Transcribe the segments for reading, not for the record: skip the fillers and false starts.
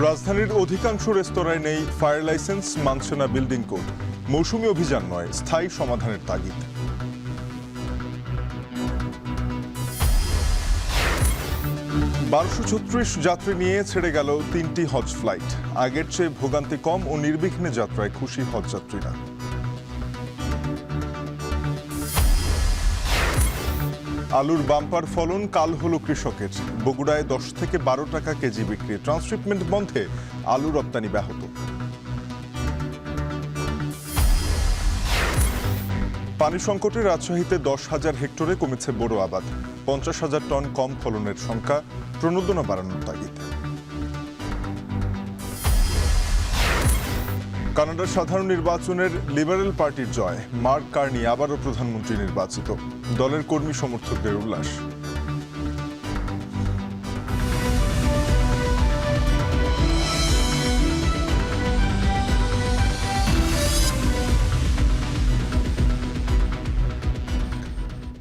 রাজধানীর অধিকাংশ রেস্তোরাঁয় নেই ফায়ার লাইসেন্স, মানছে না বিল্ডিং কোড। মৌসুমি অভিযান নয়, স্থায়ী সমাধানের তাগিদ। $1236 যাত্রী নিয়ে ছেড়ে গেল 3টি হজ ফ্লাইট। আগের চেয়ে ভোগান্তি কম ও নির্বিঘ্নে যাত্রায় খুশি হজযাত্রীরা। আলুর বাম্পার ফলন, কাল হলো কৃষকের। বগুড়ায় 10 থেকে 12 টাকা কেজি বিক্রি। ট্রান্সশিপমেন্ট বন্ধে আলু রপ্তানি ব্যাহত। পানি সংকটে রাজশাহীতে 10,000 হেক্টরে কমেছে বোরো আবাদ। 50,000 টন কম ফলনের সংখ্যা, প্রণোদনা বাড়ানোর তাগিদ। কানাডার সাধারণ নির্বাচনের লিবারেল পার্টির জয়। মার্ক কার্নি আবারও প্রধানমন্ত্রী নির্বাচিত। দলের কর্মী সমর্থকদের উল্লাস।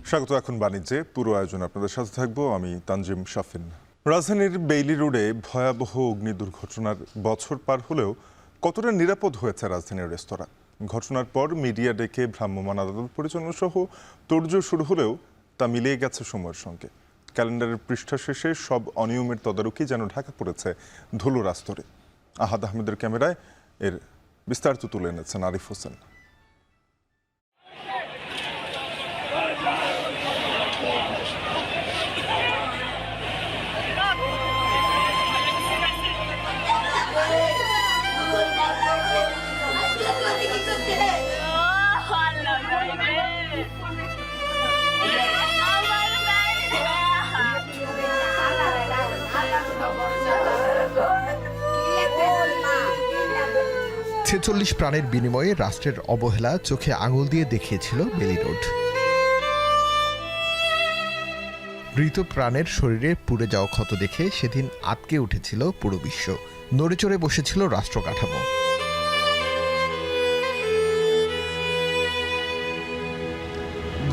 স্বাগত। এখন বাণিজ্যে। পুরো আয়োজন আপনাদের সাথে থাকবো আমি তানজিম শাফিন। রাজধানীর বেইলি রোডে ভয়াবহ অগ্নি দুর্ঘটনার বছর পার হলেও কতটা নিরাপদ হয়েছে রাজধানীর রেস্তোরাঁ? ঘটনার পর মিডিয়া ডেকে ভ্রাম্যমাণ আদালত পরিচালনা সহ তোড়জোড় শুরু হলেও তা মিলিয়ে গেছে সময়ের সঙ্গে। ক্যালেন্ডারের পৃষ্ঠা শেষে সব অনিয়মের তদারকি যেন ঢাকা পড়েছে ধুলোর আস্তরে। আহাদ আহমেদের ক্যামেরায় এর বিস্তারিত তুলে এনেছেন আরিফ হোসেন। 46 প্রাণের বিনিময়ে রাষ্ট্রের অবহেলা চোখে আঙুল দিয়ে দেখিয়েছিল বেইলি রোড। মৃত প্রাণের শরীরে পুড়ে যাওয়া ক্ষত দেখে সেদিন আটকে উঠেছিল পুরো বিশ্ব। নড়েচড়ে বসেছিল রাষ্ট্র কাঠামো।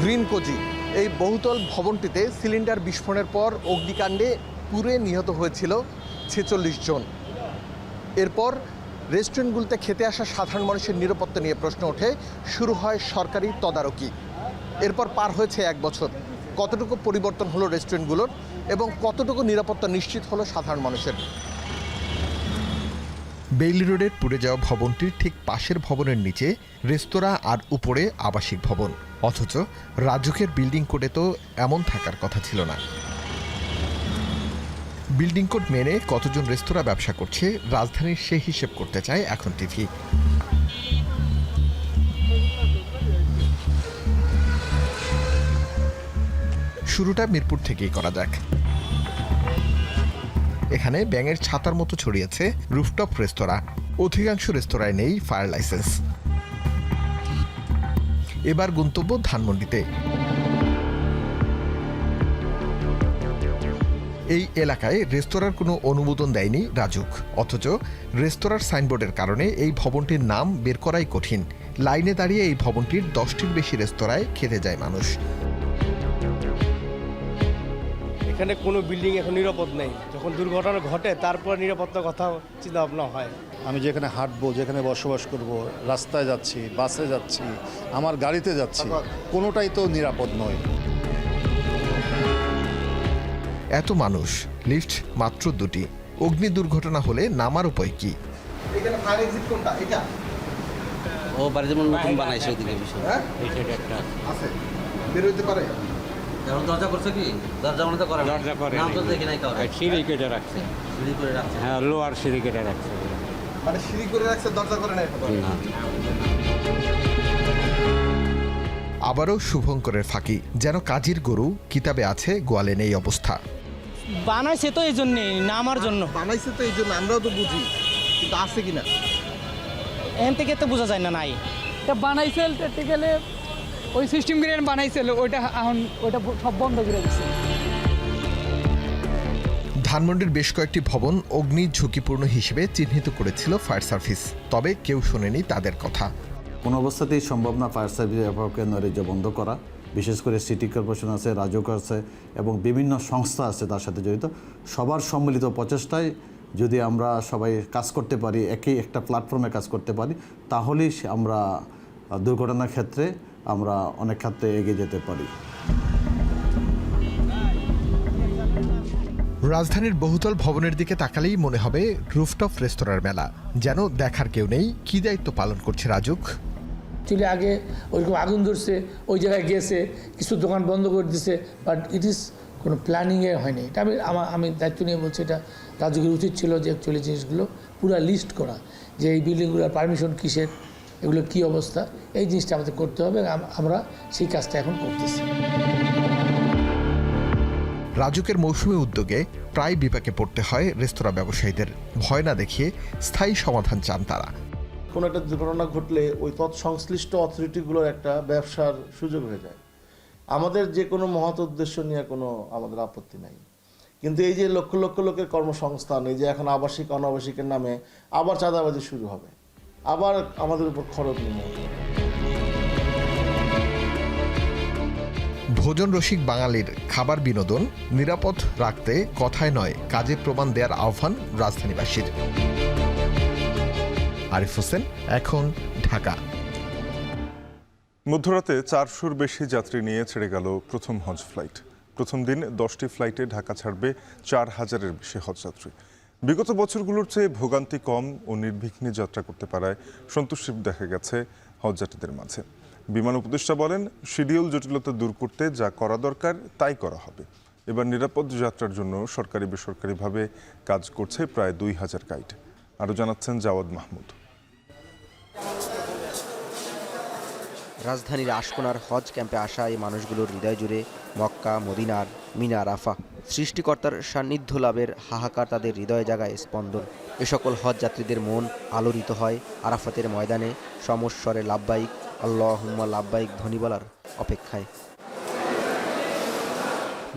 গ্রিন কোজি, এই বহুতল ভবনটিতে সিলিন্ডার বিস্ফোরণের পর অগ্নিকাণ্ডে পুড়ে নিহত হয়েছিল 46 জন। এরপর রেস্টুরেন্টগুলোতে খেতে আসা সাধারণ মানুষের নিরাপত্তা নিয়ে প্রশ্ন ওঠে, শুরু হয় সরকারি তদারকি। এরপর পার হয়েছে 1 বছর। কতটুকু পরিবর্তন হলো রেস্টুরেন্টগুলোর এবং কতটুকু নিরাপত্তা নিশ্চিত হলো সাধারণ মানুষের? বেইলি রোডের পুড়ে যাওয়া ভবনটির ঠিক পাশের ভবনের নিচে রেস্তোরাঁ আর উপরে আবাসিক ভবন। অথচ রাজুকের বিল্ডিং কোডে তো এমন থাকার কথা ছিল না। বিল্ডিং কোড মেনে কতজন রেস্তোরাঁ ব্যবসা করছে রাজধানীর সে হিসেব করতে চায় এখন টিভি। শুরুটা মিরপুর থেকেই করা যাক। এখানে ব্যাঙের ছাতার মতো ছড়িয়েছে রুফটপ রেস্তোরাঁ। অধিকাংশ রেস্তোরাঁয় নেই ফায়ার লাইসেন্স। এবার গন্তব্য ধানমন্ডিতে। এই এলাকায় রেস্তোরাঁর কোনো অনুমোদন দেয়নি রাজুক। অথচ রেস্তোরাঁর সাইনবোর্ডের কারণে এই ভবনটির নাম বের করাই কঠিন। লাইনে দাঁড়িয়ে এই ভবনটির 10টির বেশি রেস্তোরাঁয় খেতে যায় মানুষ। এখানে কোনো বিল্ডিং এখন নিরাপদ নেই। যখন দুর্ঘটনা ঘটে তারপর নিরাপত্তার কথা চিন্তা ভাবনা হয়। আমি যেখানে হাঁটবো, যেখানে বসবাস করব, রাস্তায় যাচ্ছি, বাসে যাচ্ছি, আমার গাড়িতে যাচ্ছি, কোনোটাই তো নিরাপদ নয়। এত মানুষ, লিফট মাত্র 2টি। অগ্নি দুর্ঘটনা হলে নামার উপায় কি? এখানে ফায়ার এক্সিট কোনটা? এটা ও বাড়ি যেমন নতুন বানাইছে ওদিকে বিষয় এটা একটা আছে, বের হইতে পারে। এখন দরজা করছে কি? দরজা মনে তো করে না। দরজা করে নাম তো দেখি নাই কাউরে। সিঁড়ি কেটে রাখছে। সিঁড়ি করে রাখছে। হ্যাঁ, লোয়ার সিঁড়ি কেটে রাখছে। মানে সিঁড়ি করে রাখছে, দরজা করে নাই। না। আবারও শুভঙ্করের ফাঁকি। যেন কাজীর গরু, কিতাবে আছে গোয়ালে নেই অবস্থা। বানাইছে তো এই জন্যে, নামার জন্য বানাইছে তো এই জন্য, আমরাও তো বুঝি, কিন্তু আছে কিনা এখান থেকে তো বোঝা যায় না। নাই এটা বানাইছিল টেকনিক্যালি ওই সিস্টেম করে বানাইছিল, ওইটা এখন ওইটা সব বন্ধ করে দিচ্ছে। ধানমন্ডির বেশ কয়েকটি ভবন অগ্নি ঝুঁকিপূর্ণ হিসেবে চিহ্নিত করেছিল ফায়ার সার্ভিস। তবে কেউ শোনেনি তাদের কথা। কোনো অবস্থাতেই সম্ভব না ফায়ার সার্ভিস নৈরাজ্য বন্ধ করা। বিশেষ করে সিটি কর্পোরেশন আছে, রাজুক আছে এবং বিভিন্ন সংস্থা আছে তার সাথে জড়িত। সবার সম্মিলিত প্রচেষ্টায় যদি আমরা সবাই কাজ করতে পারি, একই একটা প্ল্যাটফর্মে কাজ করতে পারি, তাহলেই আমরা দুর্ঘটনার ক্ষেত্রে আমরা অনেক ক্ষেত্রে এগিয়ে যেতে পারি। রাজধানীর বহুতল ভবনের দিকে তাকালেই মনে হবে রুফটপ রেস্তোরাঁর মেলা, যেন দেখার কেউ নেই। কি দায়িত্ব পালন করছে রাজুক? চুলে আগে ওইরকম আগুন ধরছে, ওই জায়গায় গেছে, কিছু দোকান বন্ধ করে দিছে, বাট ইট ইজ কোনো প্ল্যানিংয়ে হয়নি। এটা আমি দায়িত্ব নিয়ে বলছি, এটা রাজুকের উচিত ছিল যে অ্যাকচুয়ালি জিনিসগুলো পুরো লিস্ট করা, যে এই বিল্ডিংগুলোর পারমিশন কিসের, এগুলো কী অবস্থা, এই জিনিসটা আমাদের করতে হবে। আমরা সেই কাজটা এখন করতেছি। রাজুকের মৌসুমী উদ্যোগে প্রায় বিপাকে পড়তে হয় রেস্তোরাঁ ব্যবসায়ীদের। ভয় না দেখিয়ে স্থায়ী সমাধান চান তারা। কোনো একটা দুর্ঘটনা ঘটলে ওই তৎসংশ্লিষ্ট অথরিটিগুলোর একটা ব্যবসার সুযোগ হয়ে যায়। আমাদের যে কোনো মহৎ উদ্দেশ্য নিয়ে কোনো আমাদের আপত্তি নাই, কিন্তু এই যে লক্ষ লক্ষ লোকের কর্মসংস্থান, এই যে এখন আবাসিক অনাবাসিকের নামে আবার চাঁদাবাজি শুরু হবে, আবার আমাদের উপর খরচ নেমে আসবে। ভোজন রসিক বাঙালির খাবার বিনোদন নিরাপদ রাখতে কথায় নয়, কাজে প্রমাণ দেওয়ার আহ্বান রাজধানীবাসীর। আরিফ হোসেন, এখন, ঢাকা। মধ্যরাতে 400-র বেশি যাত্রী নিয়ে ছেড়ে গেল প্রথম হজ ফ্লাইট। প্রথম দিন 10টি ফ্লাইটে ঢাকা ছাড়বে 4000-এর বেশি হজযাত্রী। বিগত বছরগুলোর চেয়ে ভোগান্তি কম ও নির্বিঘ্নে যাত্রা করতে পারায় সন্তুষ্টি দেখা গেছে হজযাত্রীদের মাঝে। বিমান উপদেষ্টা বলেন, শিডিউল জটিলতা দূর করতে যা করা দরকার তাই করা হবে। এবার নিরাপদ যাত্রার জন্য সরকারি বেসরকারিভাবে কাজ করছে প্রায় 2000 গাইড। আরও জানাচ্ছেন জাওয়াদ মাহমুদ। রাজধানীর আশকোনার হজ ক্যাম্পে আসা এই মানুষগুলোর হৃদয় জুড়ে মক্কা, মদিনার মিনা আরাফা। সৃষ্টিকর্তার সান্নিধ্য লাভের হাহাকার তাদের হৃদয়ে জাগায় স্পন্দন। এ সকল হজ যাত্রীদের মন আলোড়িত হয় আরাফাতের ময়দানে সমস্বরে লাব্বাইক আল্লাহুম্মা লাব্বাইক ধ্বনি বলার অপেক্ষায়।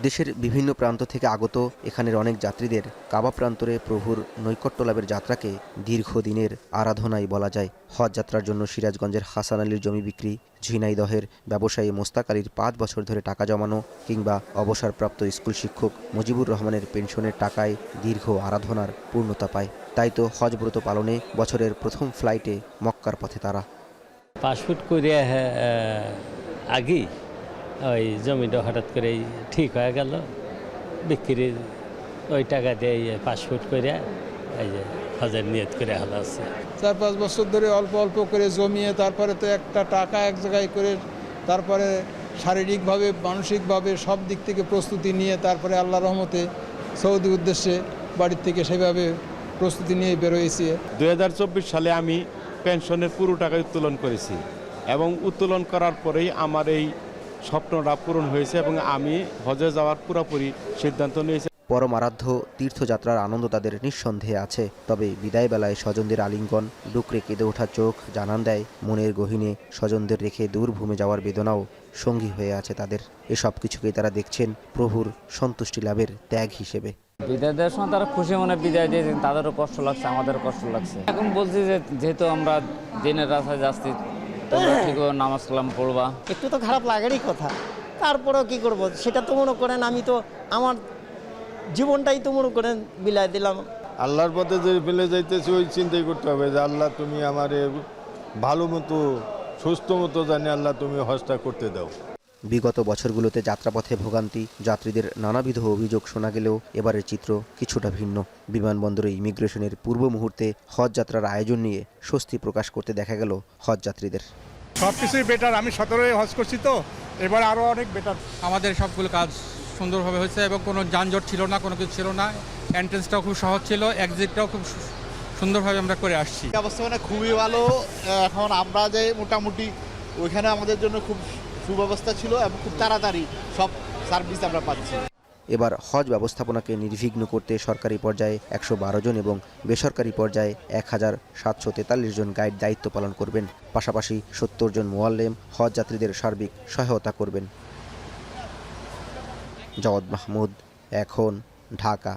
দেশের বিভিন্ন প্রান্ত থেকে আগত এখানের অনেক যাত্রীদের কাবা প্রান্তরে প্রভুর নৈকট্য লাভের যাত্রাকে দীর্ঘদিনের আরাধনাই বলা যায়। হজ যাত্রার জন্য সিরাজগঞ্জের হাসান আলীর জমি বিক্রি, ঝিনাইদহের ব্যবসায়ী মোস্তাক আলীর 5 বছর ধরে টাকা জমানো, কিংবা অবসরপ্রাপ্ত স্কুল শিক্ষক মুজিবুর রহমানের পেনশনের টাকায় দীর্ঘ আরাধনার পূর্ণতা পায়। তাই তো হজ ব্রত পালনে বছরের প্রথম ফ্লাইটে মক্কার পথে তারা। পাসপোর্ট করে আগেই ওই জমিটা হঠাৎ করেই ঠিক হয়ে গেল, বিক্রির ওই টাকা দিয়ে পাসপোর্ট করে এই যে হজের নিয়ত করে হলো আছে। 4-5 বছর ধরে অল্প অল্প করে জমিয়ে, তারপরে তো একটা টাকা এক জায়গায় করে, তারপরে শারীরিকভাবে মানসিকভাবে সব দিক থেকে প্রস্তুতি নিয়ে তারপরে আল্লাহর রহমতে সৌদি উদ্দেশ্যে বাড়ির থেকে সেভাবে প্রস্তুতি নিয়ে বেরোয়েছি। 2024 সালে আমি পেনশনের পুরো টাকা উত্তোলন করেছি এবং উত্তোলন করার পরেই আমার এই স্বপ্নটা পূরণ হয়েছে এবং আমি হজে যাওয়ার পুরোপুরি সিদ্ধান্ত নিয়েছি। পরম আরাধ্য তীর্থযাত্রার আনন্দ তাদের নিঃসন্দেহে আছে, তবে বিদায় বেলায় স্বজনদের আলিঙ্গন, ডুকরে কেঁদে ওঠা চোখ জানান দেয় মনের গহীনে স্বজনদের রেখে দূর ভূমে যাওয়ার বেদনাও সঙ্গী হয়ে আছে তাদের। এসব কিছুকেই তারা দেখছেন প্রভুর সন্তুষ্টি লাভের ত্যাগ হিসেবে। বিদায় দেওয়ার সময় তারা খুশি মনে বিদায় দিয়েছেন, তাদেরও কষ্ট লাগছে, আমাদেরও কষ্ট লাগছে। এখন বলছি যে যেহেতু আমরা দিনের রাস্তায় যাচ্ছি, তোমরা ঠিকও নামাজ কালাম পড়বা। একটু তো খারাপ লাগারই কথা, তারপরেও কি করব, সেটা তো মনে করেন আমি তো আমার জীবনটাই তো মনে করেন বিলাই দিলাম। আল্লাহর পথে যে ফেলে যাইতেছি ওই চিন্তাই করতে হবে যে আল্লাহ তুমি আমার ভালো মতো সুস্থ মতো জানি আল্লাহ তুমি হজটা করতে দাও। বিগত বছরগুলোতে যাত্রাপথে ভোগান্তি, যাত্রীদের নানাবিধ অভিযোগ শোনা গেলেও এবারের চিত্র কিছুটা ভিন্ন। বিমানবন্দরে ইমিগ্রেশনের পূর্ব মুহূর্তে হজ যাত্রার আয়োজন নিয়ে স্বস্তি প্রকাশ করতে দেখা গেল হজ যাত্রীদের। সব কিছুই বেটার, আমি 17 হজ করছি তো এবার আরও অনেক বেটার। আমাদের সবগুলো কাজ সুন্দরভাবে হয়েছে এবং কোনো যানজট ছিল না, কোনো কিছু ছিল না। এন্ট্রেন্সটাও খুব সহজ ছিল, এক্সিটটাও খুব সুন্দরভাবে আমরা করে আসছি। ব্যবস্থাপনা খুবই ভালো। এখন আমরা যে মোটামুটি ওইখানে আমাদের জন্য খুব সুব্যবস্থা ছিল এবং খুব তাড়াতাড়ি সব সার্ভিস আমরা পাচ্ছি। এবার হজ ব্যবস্থাপনাকে নির্বিঘ্ন করতে সরকারি পর্যায়ে 112 জন এবং বেসরকারি পর্যায়ে 1743 জন গাইড দায়িত্ব পালন করবেন। পাশাপাশি 70 জন মুআল্লেম হজ যাত্রীদের সার্বিক সহায়তা করবেন। জাওয়াদ মাহমুদ, এখন, ঢাকা।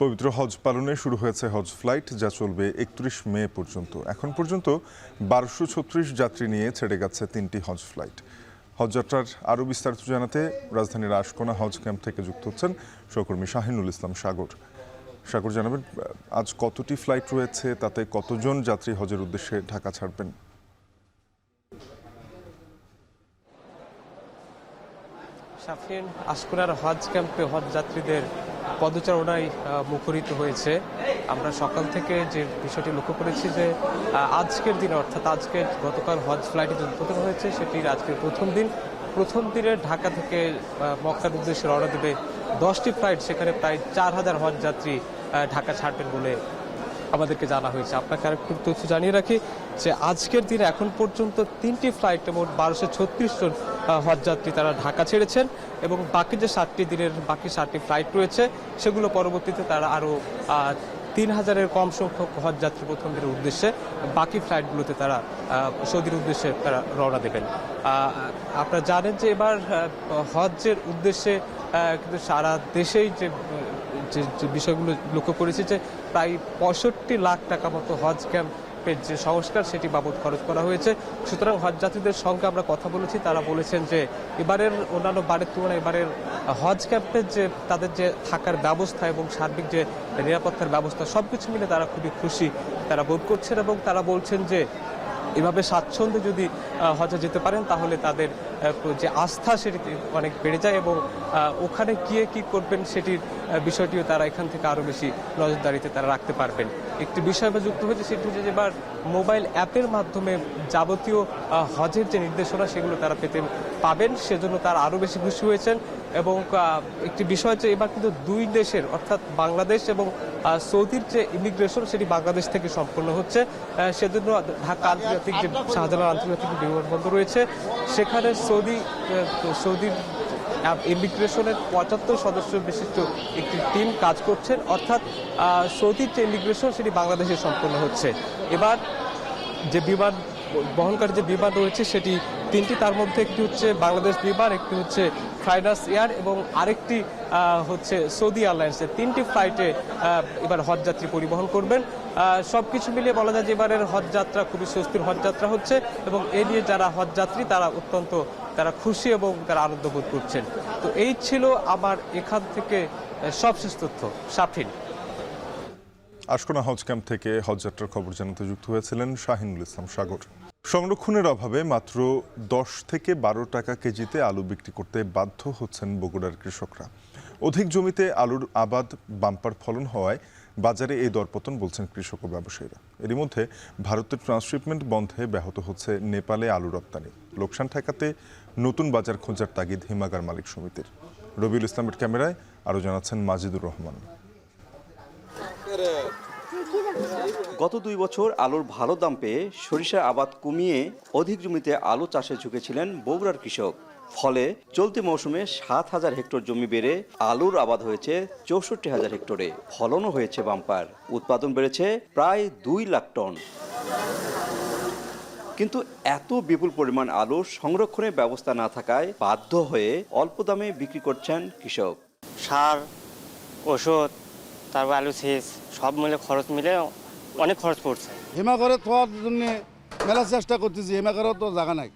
পবিত্র হজ পালনে শুরু হয়েছে হজ ফ্লাইট, যা চলবে 31 মে পর্যন্ত। এখন পর্যন্ত 1236 যাত্রী নিয়ে ছেড়ে গেছে 3টি হজ ফ্লাইট। হজযাত্রার আরও বিস্তারিত জানাতে রাজধানীর আশকোনা হজ ক্যাম্প থেকে যুক্ত হচ্ছেন সহকর্মী শাহিনুল ইসলাম সাগর। সাগর জানাবেন আজ কতটি ফ্লাইট রয়েছে, তাতে কতজন যাত্রী হজের উদ্দেশ্যে ঢাকা ছাড়বেন? শাফিন, আশকুরার হজ ক্যাম্পে হজ যাত্রীদের পদচারণায় মুখরিত হয়েছে। আমরা সকাল থেকে যে বিষয়টি লক্ষ্য করেছি যে আজকের দিনে অর্থাৎ আজকে গতকাল হজ ফ্লাইটে যে উদ্বোধন হয়েছে সেটির আজকের প্রথম দিনে ঢাকা থেকে মক্কার উদ্দেশ্যে রওনা দেবে 10টি ফ্লাইট। সেখানে প্রায় 4000 হজ যাত্রী ঢাকা ছাড়বেন বলে আমাদেরকে জানা হয়েছে। আপনাকে আরেকটু তথ্য জানিয়ে রাখি যে আজকের দিনে এখন পর্যন্ত 3টি ফ্লাইটে মোট 1236 জন হজযাত্রী তারা ঢাকা ছেড়েছেন এবং বাকি যে 7টি ফ্লাইট রয়েছে সেগুলো পরবর্তীতে তারা আরও 3000-এর কম সংখ্যক হজযাত্রী প্রথম দিনের উদ্দেশ্যে বাকি ফ্লাইটগুলোতে তারা সৌদির উদ্দেশ্যে তারা রওনা দেবেন। আপনারা জানেন যে এবার হজের উদ্দেশ্যে কিন্তু সারা দেশেই যে বিষয়গুলো লক্ষ্য করেছি যে প্রায় 65 লাখ টাকা মতো হজ ক্যাম্পের যে সংস্কার সেটি বাবদ খরচ করা হয়েছে। সুতরাং হজ যাত্রীদের সঙ্গে আমরা কথা বলেছি, তারা বলেছেন যে এবারের অন্যান্য বারের তুলনায় এবারের হজ ক্যাম্পের যে তাদের যে থাকার ব্যবস্থা এবং সার্বিক যে নিরাপত্তার ব্যবস্থা সবকিছু মিলে তারা খুবই খুশি তারা বোধ করছেন এবং তারা বলছেন যে এভাবে স্বাচ্ছন্দ্যে যদি হজে যেতে পারেন তাহলে তাদের যে আস্থা সেটি অনেক বেড়ে যায় এবং ওখানে গিয়ে কি করবেন সেটির বিষয়টিও তারা এখান থেকে আরও বেশি নজরদারিতে তারা রাখতে পারবেন। একটি বিষয় যুক্ত হয়েছে সেটি হচ্ছে যে এবার মোবাইল অ্যাপের মাধ্যমে যাবতীয় হজের যে নির্দেশনা সেগুলো তারা পাবেন, সেজন্য তারা আরও বেশি খুশি হয়েছেন। এবং একটি বিষয় হচ্ছে এবার কিন্তু দুই দেশের অর্থাৎ বাংলাদেশ এবং সৌদির যে ইমিগ্রেশন সেটি বাংলাদেশ থেকে সম্পন্ন হচ্ছে। সেজন্য ঢাকা আন্তর্জাতিক যে শাহজালাল আন্তর্জাতিক বিমানবন্দর রয়েছে সেখানে সৌদির ইমিগ্রেশনের 75 সদস্য বিশিষ্ট একটি টিম কাজ করছেন, অর্থাৎ সৌদির যে ইমিগ্রেশন সেটি বাংলাদেশে সম্পন্ন হচ্ছে। এবার যে বিমান বহনকারী যে বিমান রয়েছে সেটি 3টি, তার মধ্যে একটি হচ্ছে বাংলাদেশ বিমান, একটি হচ্ছে ফ্রাইডাস এয়ার এবং আরেকটি হচ্ছে সৌদি এয়ারলাইন্সের 3টি ফ্লাইটে এবার হজযাত্রী পরিবহন করবেন। সবকিছু মিলিয়ে বলা যায় যে এবারের হজযাত্রা খুবই স্বস্তির হজযাত্রা হচ্ছে এবং এ নিয়ে যারা হজযাত্রী তারা অত্যন্ত খুশি এবং তারা আনন্দ বোধ করছেন। তো এই ছিল আমার এখান থেকে সবশেষ তথ্য। শাফিন। আশকোনা হজ ক্যাম্প থেকে হজযাত্রার খবর জানাতে যুক্ত হয়েছিলেন শাহিনুল ইসলাম সাগর। সংরক্ষণের অভাবে মাত্র 10 থেকে 12 টাকা কেজিতে আলু বিক্রি করতে বাধ্য হচ্ছেন বগুড়ার কৃষকরা। অধিক জমিতে আলুর আবাদ বাম্পার ফলন হওয়ায় বাজারে এই দরপতন বলছেন কৃষক ও ব্যবসায়ীরা। এরই মধ্যে ভারতের ট্রান্সশিপমেন্ট বন্ধে ব্যাহত হচ্ছে নেপালে আলু রপ্তানি। লোকসান ঠেকাতে নতুন বাজার খোঁজার তাগিদ হিমাগার মালিক সমিতির। রবিউল ইসলামের ক্যামেরায় আরও জানাচ্ছেন মাজিদুর রহমান। গত 2 বছর আলুর ভালো দাম পেয়ে সরিষার আবাদ কমিয়ে অধিক জমিতে আলু চাষে ঝুঁকেছিলেন বগুড়ার কৃষক। ফলে চলতি মৌসুমে 7,000 হেক্টর জমি বেড়ে আলুর আবাদ হয়েছে 64,000 হেক্টরে। ফলনও হয়েছে বাম্পার, উৎপাদন বেড়েছে প্রায় 2 লাখ টন। কিন্তু এত বিপুল পরিমাণ আলু সংরক্ষণের ব্যবস্থা না থাকায় বাধ্য হয়ে অল্প দামে বিক্রি করছেন কৃষক। সার, ওষুধ, তারপর আলু সেচ সব মিলে খরচ মিলে অনেক খরচ পড়ছে। হিমাগারে থাকার জন্য মেলা চেষ্টা করতেছি, হিমাগারও তো জায়গা নাই,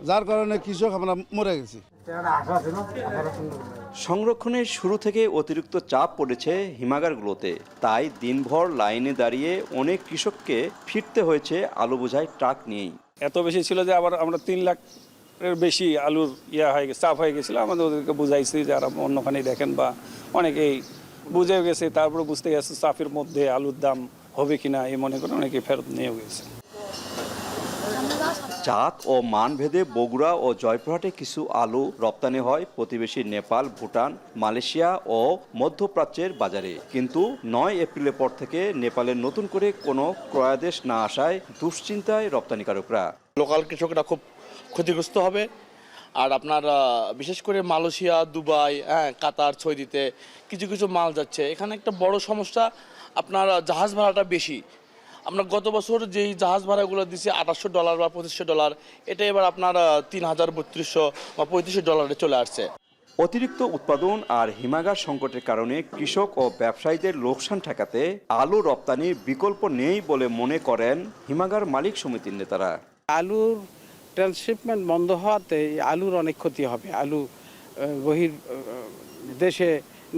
যার কারণে কৃষক আমরা মরে গেছি। সংরক্ষণের শুরু থেকে অতিরিক্ত চাপ পড়েছে হিমাগারগুলোতে, তাই দিনভর লাইনে দাঁড়িয়ে অনেক কৃষককে ফিরতে হয়েছে আলু বোঝাই ট্রাক নিয়েই। এত বেশি ছিল যে আবার আমরা 3 লাখের বেশি আলুর হয়ে গেছে, চাপ হয়ে গেছিল। আমাদের ওদেরকে বুঝাইছি যে আর অন্যখানে দেখেন বা অনেকেই বুঝে গেছে, তারপরে বুঝতে গেছে চাপের মধ্যে আলুর দাম হবে কিনা এই মনে করে অনেকে ফেরত নিয়ে গেছে। জাত ও মান ভেদে বগুড়া ও জয়পুরহাটে কিছু আলু রপ্তানি হয় প্রতিবেশী নেপাল, ভুটান, মালয়েশিয়া ও মধ্যপ্রাচ্যের বাজারে। কিন্তু 9 এপ্রিলের পর থেকে নেপালের নতুন করে কোনো ক্রয়াদেশ না আসায় দুশ্চিন্তায় রপ্তানিকারকরা। লোকাল কৃষকরা খুব ক্ষতিগ্রস্ত হবে। আর আপনার বিশেষ করে মালয়েশিয়া, দুবাই, কাতার, সৌদিতে কিছু কিছু মাল যাচ্ছে। এখানে একটা বড় সমস্যা, আপনার জাহাজ ভাড়াটা বেশি। আমরা গত বছর যেই জাহাজ ভাড়াগুলো দিচ্ছি $2800 বা $2500, এটা এবার আপনার 3000, 3200 বা $3500 চলে আসছে। অতিরিক্ত উৎপাদন আর হিমাগার সংকটের কারণে কৃষক ও ব্যবসায়ীদের লোকসান ঠেকাতে আলু রপ্তানির বিকল্প নেই বলে মনে করেন হিমাগার মালিক সমিতির নেতারা। আলুর ট্রান্সশিপমেন্ট বন্ধ হওয়াতে আলুর অনেক ক্ষতি হবে। আলু বহির দেশে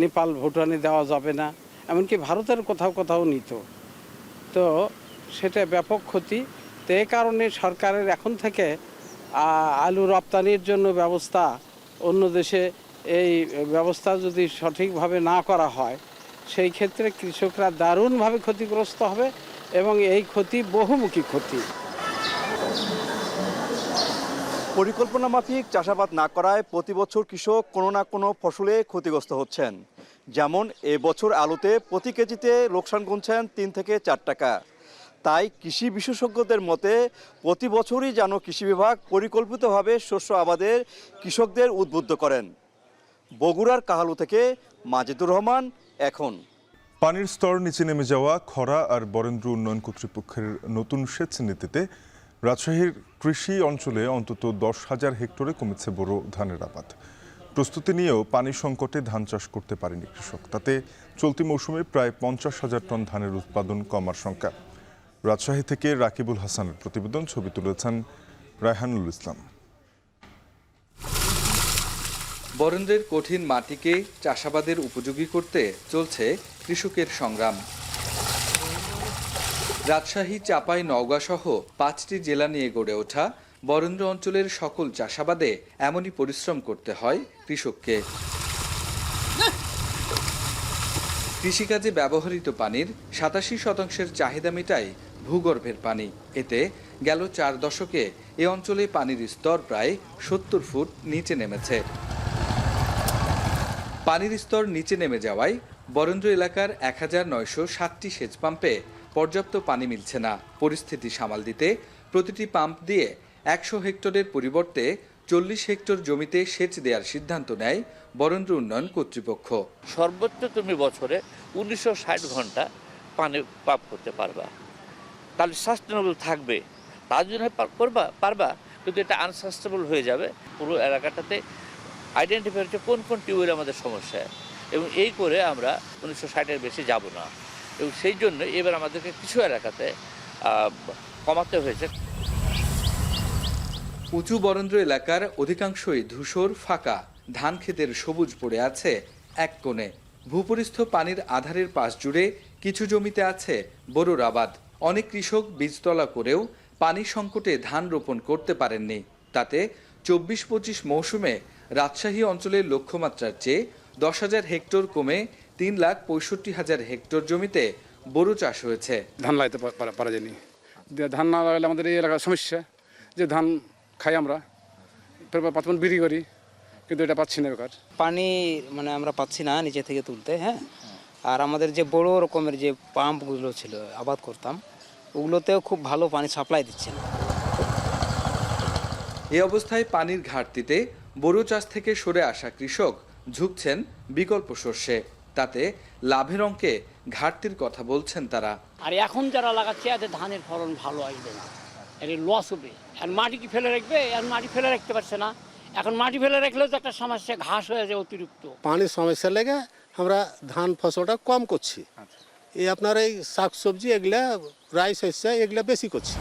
নেপাল, ভুটানে দেওয়া যাবে না। এমনকি ভারতের কোথাও কোথাও নিত। তো সেটা ব্যাপক ক্ষতি। তো এই কারণে সরকারের এখন থেকে আলু রপ্তানির জন্য ব্যবস্থা, অন্য দেশে এই ব্যবস্থা যদি সঠিকভাবে না করা হয়, সেই ক্ষেত্রে কৃষকরা দারুণভাবে ক্ষতিগ্রস্ত হবে এবং এই ক্ষতি বহুমুখী ক্ষতি। পরিকল্পনা মাফিক চাষাবাদ না করায় প্রতি বছর কৃষক কোনো না কোনো ফসলে ক্ষতিগ্রস্ত হচ্ছেন। যেমন এবছর আলুতে প্রতি কেজিতে লোকসান গুনছেন 3 থেকে 4 টাকা। তাই কৃষি বিশেষজ্ঞদের মতে প্রতি বছরই যেন কৃষি বিভাগ পরিকল্পিতভাবে শস্য আবাদের কৃষকদের উদ্বুদ্ধ করেন। বগুড়ার কাহালু থেকে মাজেদুর রহমান, এখন। পানির স্তর নিচে নেমে যাওয়া, খরা আর বরেন্দ্র উন্নয়ন কর্তৃপক্ষের নতুন সেচ নীতিতে রাজশাহীর কৃষি অঞ্চলে অন্তত 10,000 হেক্টরে কমেছে বোরো ধানের আবাদ। প্রস্তুতি নিয়েও পানি সংকটে ধান চাষ করতে পারেনি কৃষক। তাতে চলতি মৌসুমে প্রায় 50,000 টন ধানের উৎপাদন কমার শঙ্কা। রাজশাহী থেকে রাকিবুল হাসানের প্রতিবেদন, ছবি তুলেছেন রায়হানুল ইসলাম। বরেন্দ্রের কঠিন মাটিকে চাষাবাদের উপযোগী করতে চলছে কৃষকের সংগ্রাম। রাজশাহী, চাপাই, নওগাঁ সহ 5টি জেলা নিয়ে গড়ে ওঠা বরেন্দ্র অঞ্চলের সকল চাষাবাদে এমনই পরিশ্রম করতে হয় কৃষককে। কৃষিকাজে ব্যবহৃত পানির 87% চাহিদা মেটায় ভূগর্ভের পানি। এতে গেল 4 দশকে এ অঞ্চলে পানির স্তর প্রায় 70 ফুট নিচে নেমেছে। পানির স্তর নিচে নেমে যাওয়ায় বরেন্দ্র এলাকার 1960টি সেচ পাম্পে পর্যাপ্ত পানি মিলছে না। পরিস্থিতি সামাল দিতে প্রতিটি পাম্প দিয়ে 100 হেক্টরের পরিবর্তে 40 হেক্টর জমিতে সেচ দেওয়ার সিদ্ধান্ত নেয় বরেন্দ্র উন্নয়ন কর্তৃপক্ষ। সর্বোচ্চ তুমি বছরে 1960 ঘন্টা পানি পাম্প করতে পারবা, তাহলে সাস্টেনেবল থাকবে। তার জন্য পারবা, কিন্তু এটা আনসাস্টেনেবল হয়ে যাবে। পুরো এলাকাটাতে আইডেন্টিফাই হচ্ছে কোন কোন টিউবের আমাদের সমস্যা, এবং এই করে আমরা 1960-এর বেশি যাব না। এবং সেই জন্য এবার আমাদেরকে কিছু এলাকাতে কমাতে হয়েছে। উঁচু বরেন্দ্র এলাকার অধিকাংশই ধূসর, ফাঁকা। ধান ক্ষেতের সবুজ পড়ে আছে এক কোণে। ভূপরিস্থ পানির আধারের পাশ জুড়ে কিছু জমিতে আছে বোরোর আবাদ। অনেক কৃষক বীজতলা করেও পানি সংকটে ধান রোপণ করতে পারেননি। তাতে 24-25 মৌসুমে রাজশাহী অঞ্চলের লক্ষ্যমাত্রার চেয়ে 10,000 হেক্টর কমে 3,65,000 হেক্টর জমিতে বোরো চাষ হয়েছে। ধান লাগাতে পারা যায়নি। ধান না লাগালে আমাদের এই এলাকার সমস্যা, যে ধান খাই আমরা, পাতন বিক্রি করি, কিন্তু এটা পাচ্ছি না। বেকার পানি মানে আমরা পাচ্ছি না নিচে থেকে তুলতে। হ্যাঁ, আর আমাদের যে বড় রকমের যে পাম্পগুলো ছিল আবাদ করতাম, ওগুলোতেও খুব ভালো পানি সাপ্লাই দিচ্ছে না। এই অবস্থায় পানির ঘাটতিতে বোরো চাষ থেকে সরে আসা কৃষক ঝুঁকছেন বিকল্প শস্যে। তাতে লাভের অঙ্কে ঘাটতির কথা বলছেন তারা। আর এখন যারা লাগাচ্ছে এতে ধানের ফলন ভালো আসবে না, এর লস হবে। আর মাটি কি ফেলে রাখবে, আর মাটি ফেলে রাখতে পারছে না। এখন মাটি ফেলে রাখলেও তো একটা সমস্যা, ঘাস হয়ে যায় অতিরিক্ত। পানির সমস্যা লেগে আমরা ধান ফসলটা কম করছি। এই আপনার এই শাকসবজি এগুলা, রাইস শস্য এগুলা বেশি করছি।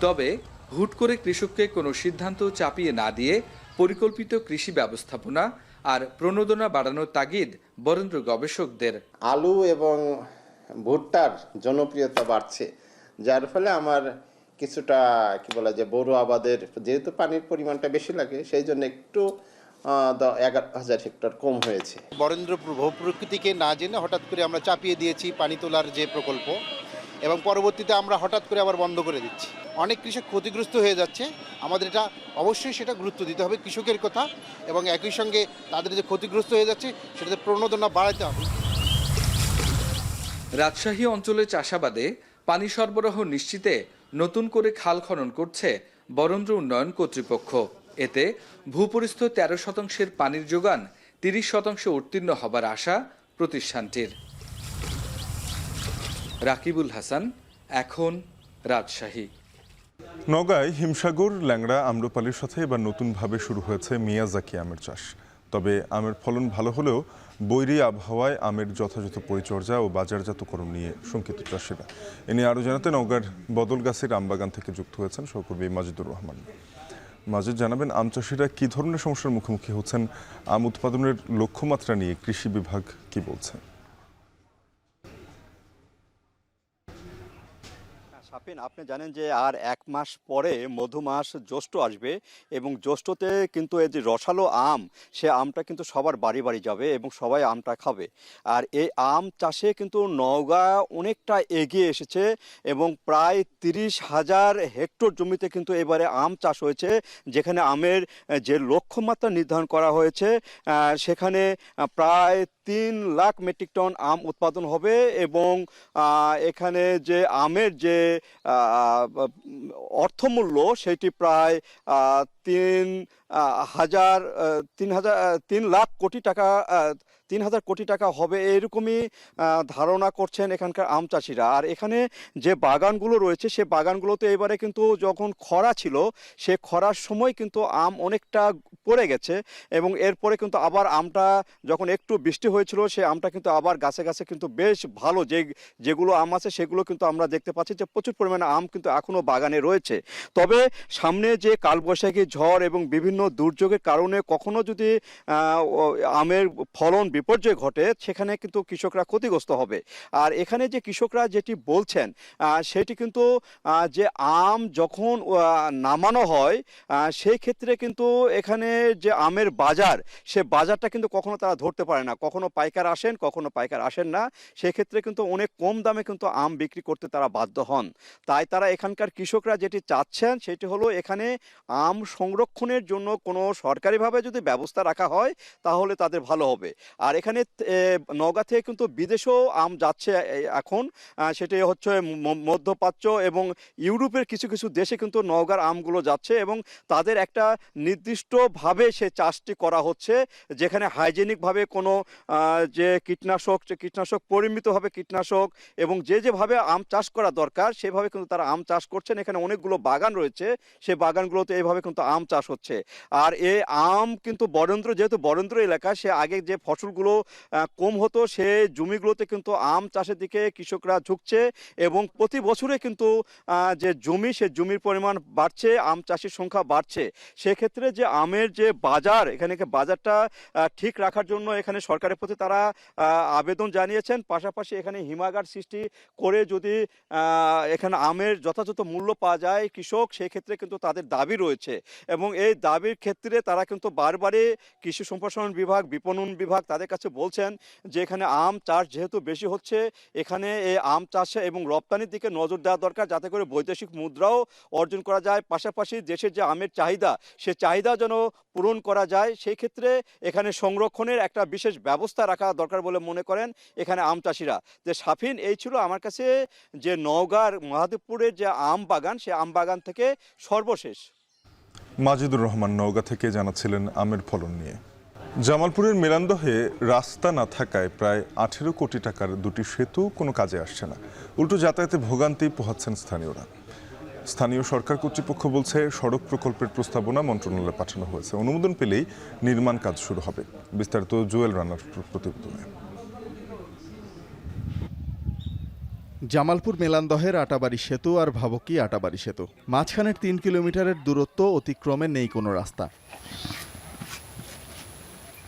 তবে হুট করে কৃষককে কোনো সিদ্ধান্ত চাপিয়ে না দিয়ে পরিকল্পিত কৃষি ব্যবস্থাপনা আর প্রণোদনা বাড়ানোর তাগিদ বরেন্দ্র গবেষকদের। আলু এবং ভুট্টার জনপ্রিয়তা বাড়ছে, যার ফলে আমার কিছুটা কি বলা যায় বোরো আবাদের, যেহেতু পানির পরিমাণটা বেশি লাগে, সেই জন্য একটু 11,000 হেক্টর কম হয়েছে। বরেন্দ্র প্রকৃতিকে না জেনে হঠাৎ করে আমরা চাপিয়ে দিয়েছি পানি তোলার যে প্রকল্প, এবং পরবর্তীতে আমরা হঠাৎ করে আবার বন্ধ করে দিচ্ছি। অনেক কৃষক ক্ষতিগ্রস্ত হয়ে যাচ্ছে। আমাদের এটা অবশ্যই সেটা গুরুত্ব দিতে হবে, কৃষকের কথা, এবং একই সঙ্গে তাদের যে ক্ষতিগ্রস্ত হয়ে যাচ্ছে সেটাতে প্রণোদনা বাড়াতে হবে। রাজশাহী অঞ্চলে চাষাবাদে পানি সরবরাহ নিশ্চিতে নতুন করে খাল খনন করছে বরেন্দ্র উন্নয়ন কর্তৃপক্ষ। এতে ভূপরিস্থ 13% পানির যোগান 30% উত্তীর্ণ হবার আশা প্রতিষ্ঠানটির। রাকিবুল হাসান, এখন, রাজশাহী। নওগাঁয় হিমসাগর, ল্যাংড়া, আম্রপালির সাথে এবার নতুনভাবে শুরু হয়েছে মিয়াজাকি আমের চাষ। তবে আমের ফলন ভালো হলেও বৈরী আবহাওয়ায় আমের যথাযথ পরিচর্যা ও বাজারজাতকরণ নিয়ে শঙ্কিত চাষিরা। এ নিয়ে আরও জানাতে নওগাঁর বদলগাছির আমবাগান থেকে যুক্ত হয়েছেন সহকর্মী মাজেদুর রহমান। মাজেদ, জানাবেন আম চাষিরা কী ধরনের সমস্যার মুখোমুখি হচ্ছেন, আম উৎপাদনের লক্ষ্যমাত্রা নিয়ে কৃষি বিভাগ কি বলছে? শাফিন, আপনি জানেন যে আর 1 মাস পরে মধু মাস জ্যৈষ্ঠ আসবে এবং জ্যৈষ্ঠতে কিন্তু এই যে রসালো আম, সে আমটা কিন্তু সবার বাড়ি বাড়ি যাবে এবং সবাই আমটা খাবে। আর এই আম চাষে কিন্তু নওগাঁ অনেকটা এগিয়ে এসেছে এবং প্রায় 30,000 হেক্টর জমিতে কিন্তু এবারে আম চাষ হয়েছে, যেখানে আমের যে লক্ষ্যমাত্রা নির্ধারণ করা হয়েছে সেখানে প্রায় 3 লাখ মেট্রিক টন আম উৎপাদন হবে এবং এখানে যে আমের যে অর্থমূল্য সেটি প্রায় 3,000 কোটি টাকা হবে, এরকমই ধারণা করছেন এখানকার আম চাষিরা। আর এখানে যে বাগানগুলো রয়েছে সে বাগানগুলোতে এবারে কিন্তু যখন খরা ছিল সে খরার সময় কিন্তু আম অনেকটা পড়ে গেছে এবং এরপরে কিন্তু আবার আমটা যখন একটু বৃষ্টি হয়েছিল সে আমটা কিন্তু আবার গাছে গাছে কিন্তু বেশ ভালো, যেগুলো আম আছে সেগুলো কিন্তু আমরা দেখতে পাচ্ছি যে প্রচুর পরিমাণে আম কিন্তু এখনও বাগানে রয়েছে। তবে সামনে যে কালবৈশাখী ঝড় এবং বিভিন্ন দুর্যোগের কারণে কখনো যদি আমের ফলন বিপর্যয় ঘটে সেখানে কিন্তু কৃষকরা ক্ষতিগ্রস্ত হবে। আর এখানে যে কৃষকরা যেটি বলছেন সেটি কিন্তু যে আম যখন নামানো হয় সেই ক্ষেত্রে কিন্তু এখানে যে আমের বাজার, সে বাজারটা কিন্তু কখনো তারা ধরতে পারে না, কখনো পাইকার আসেন কখনো পাইকার আসেন না, সেক্ষেত্রে কিন্তু অনেক কম দামে কিন্তু আম বিক্রি করতে তারা বাধ্য হন। তাই তারা এখানকার কৃষকরা যেটি চাচ্ছেন সেটি হলো এখানে আম সংরক্ষণের জন্য কোনো সরকারিভাবে যদি ব্যবস্থা রাখা হয় তাহলে তাদের ভালো হবে। আর এখানে নওগাঁ থেকে কিন্তু বিদেশেও আম যাচ্ছে এখন, সেটি হচ্ছে মধ্যপ্রাচ্য এবং ইউরোপের কিছু কিছু দেশে কিন্তু নওগাঁর আমগুলো যাচ্ছে এবং তাদের একটা নির্দিষ্টভাবে সে চাষটি করা হচ্ছে, যেখানে হাইজেনিকভাবে কোনো যে কীটনাশক পরিমিতভাবে কীটনাশক এবং যেভাবে আম চাষ করা দরকার সেভাবে কিন্তু তারা আম চাষ করছেন। এখানে অনেকগুলো বাগান রয়েছে, সেই বাগানগুলোতে এইভাবে কিন্তু আম চাষ হচ্ছে। আর এই আম কিন্তু যেহেতু বরেন্দ্র এলাকা, সে আগে যে ফসলগুলো কম হতো সে জমিগুলোতে কিন্তু আম চাষের দিকে কৃষকরা ঝুঁকছে এবং প্রতি বছরে কিন্তু যে জমি সে জমির পরিমাণ বাড়ছে, আম চাষির সংখ্যা বাড়ছে। সেক্ষেত্রে যে আমের যে বাজার, এখানে বাজারটা ঠিক রাখার জন্য এখানে সরকারের প্রতি তারা আবেদন জানিয়েছেন। পাশাপাশি এখানে হিমাগার সৃষ্টি করে যদি এখানে আমের যথাযথ মূল্য পাওয়া যায় কৃষক, সেক্ষেত্রে কিন্তু তাদের দাবি রয়েছে এবং এই দাবির ক্ষেত্রে তারা কিন্তু বারবারই কৃষি সম্প্রসারণ বিভাগ, বিপণন বিভাগ তাদের কাছে বলছেন যে এখানে আম চাষ যেহেতু বেশি হচ্ছে, এখানে এই আম চাষে এবং রপ্তানির দিকে নজর দেওয়া দরকার, যাতে করে বৈদেশিক মুদ্রাও অর্জন করা যায়। পাশাপাশি দেশের যে আমের চাহিদা, সে চাহিদা যেন পূরণ করা যায়, সেই ক্ষেত্রে এখানে সংরক্ষণের একটা বিশেষ ব্যবস্থা রাখা দরকার বলে মনে করেন এখানে আম চাষিরা। যে শাফিন, এই ছিল আমার কাছে যে নওগাঁর মহাদেবপুরের যে আম বাগান, সে আম বাগান থেকে সর্বশেষ। মাজেদুর রহমান নওগাঁ থেকে জানাচ্ছিলেন আমের ফলন নিয়ে। জামালপুরের মেলান্দহে রাস্তা না থাকায় প্রায় 18 কোটি টাকার 2টি সেতু কোনো কাজে আসছে না, উল্টো যাতায়াতে ভোগান্তি পোহাচ্ছেন স্থানীয়রা। স্থানীয় সরকার কর্তৃপক্ষ বলছে সড়ক প্রকল্পের প্রস্তাবনা মন্ত্রণালয়ে পাঠানো হয়েছে, অনুমোদন পেলেই নির্মাণ কাজ শুরু হবে। বিস্তারিত জুয়েল রানার প্রতিবেদনে। জামালপুর মেলান্দহের আটাবাড়ি সেতু আর ভাবকি আটাবাড়ি সেতু, মাঝখানের 3 কিলোমিটারের দূরত্ব অতিক্রমে নেই কোনো রাস্তা।